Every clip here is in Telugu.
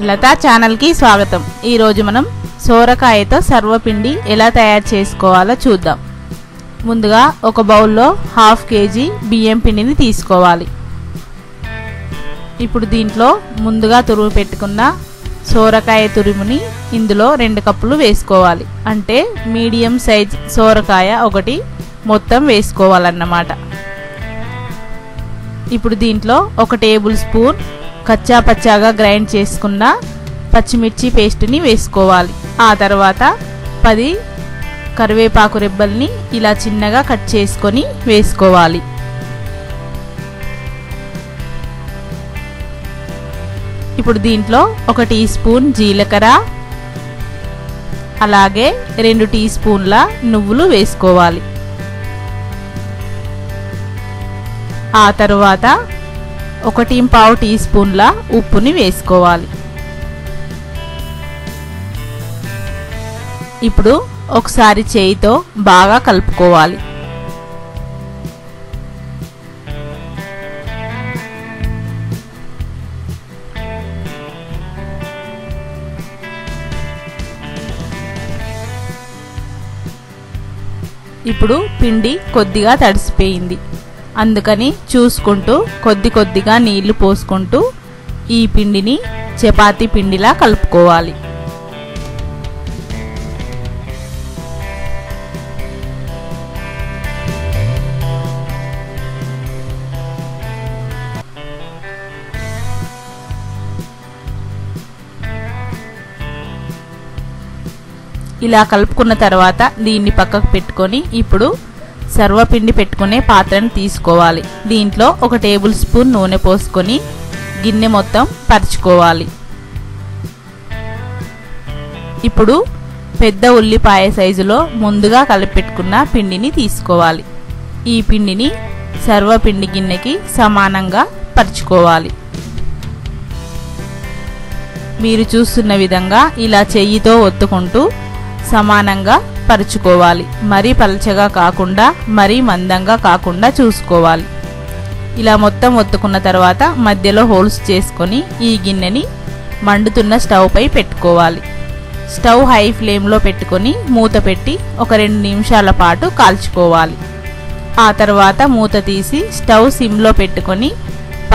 లతా ఛానల్ కి స్వాగతం। ఈ రోజు మనం సోరకాయతో సర్వపిండి ఎలా తయారు చేసుకోవాలో చూద్దాం। ముందుగా ఒక బౌల్ లో హాఫ్ కేజీ బియ్యం పిండిని తీసుకోవాలి। ఇప్పుడు దీంట్లో ముందుగా తురుము పెట్టుకున్న సోరకాయ తురుముని ఇందులో 2 కప్పులు వేసుకోవాలి। అంటే మీడియం సైజ్ సోరకాయ ఒకటి మొత్తం వేసుకోవాలన్నమాట। ఇప్పుడు దీంట్లో 1 టేబుల్ స్పూన్ కచ్చా పచ్చాగా గ్రైండ్ చేసుకున్న పచ్చిమిర్చి పేస్ట్ని వేసుకోవాలి। ఆ తర్వాత 10 కరివేపాకు రెబ్బల్ని ఇలా చిన్నగా కట్ చేసుకొని వేసుకోవాలి। ఇప్పుడు దీంట్లో 1 టీ స్పూన్ జీలకర్ర అలాగే 2 టీ స్పూన్ల నువ్వులు వేసుకోవాలి। ఆ తర్వాత 1.5 టీ స్పూన్ల ఉప్పుని వేసుకోవాలి। ఇప్పుడు ఒకసారి చేయితో బాగా కలుపుకోవాలి। ఇప్పుడు పిండి కొద్దిగా తడిసిపోయింది, అందుకని చూసుకుంటూ కొద్దిగా నీళ్లు పోసుకుంటూ ఈ పిండిని చపాతీ పిండిలా కలుపుకోవాలి। ఇలా కలుపుకున్న తర్వాత దీన్ని పక్కకు పెట్టుకొని ఇప్పుడు సర్వపిండి పెట్టుకునే పాత్రను తీసుకోవాలి। దీంట్లో 1 టేబుల్ స్పూన్ నూనె పోసుకొని గిన్నె మొత్తం పరుచుకోవాలి। ఇప్పుడు పెద్ద ఉల్లిపాయ సైజులో ముందుగా కలిపి పెట్టుకున్న పిండిని తీసుకోవాలి। ఈ పిండిని సర్వపిండి గిన్నెకి సమానంగా పరుచుకోవాలి। మీరు చూస్తున్న విధంగా ఇలా చెయ్యితో ఒత్తుకుంటూ సమానంగా పరుచుకోవాలి। మరీ పలచగా కాకుండా మరీ మందంగా కాకుండా చూసుకోవాలి। ఇలా మొత్తం ఒత్తుకున్న తర్వాత మధ్యలో హోల్స్ చేసుకొని ఈ గిన్నెని మండుతున్న స్టవ్ పై పెట్టుకోవాలి। స్టవ్ హై ఫ్లేమ్లో పెట్టుకొని మూత పెట్టి ఒక 2 నిమిషాల పాటు కాల్చుకోవాలి। ఆ తర్వాత మూత తీసి స్టవ్ సిమ్లో పెట్టుకొని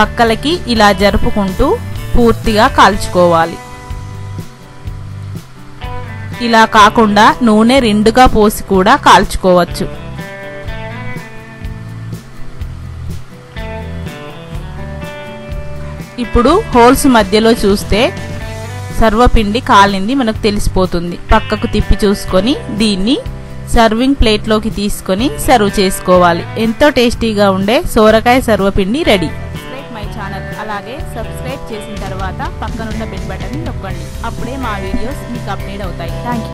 పక్కలకి ఇలా జరుపుకుంటూ పూర్తిగా కాల్చుకోవాలి। ఇలా కాకుండా నూనె 2గా పోసి కూడా కాల్చుకోవచ్చు। ఇప్పుడు హోల్స్ మధ్యలో చూస్తే సర్వపిండి కాలింది మనకు తెలిసిపోతుంది। పక్కకు తిప్పి చూసుకొని దీన్ని సర్వింగ్ ప్లేట్లోకి తీసుకొని సర్వ్ చేసుకోవాలి। ఎంతో టేస్టీగా ఉండే సోరకాయ సర్వపిండి రెడీ। మై ఛానల్ అలాగే సబ్స్క్రైబ్ చేసిన తర్వాత పక్కనున్న బెల్ బటన్ నొక్కండి, అప్పుడే మా వీడియోస్ మీకు అప్డేట్ అవుతాయి। థాంక్యూ।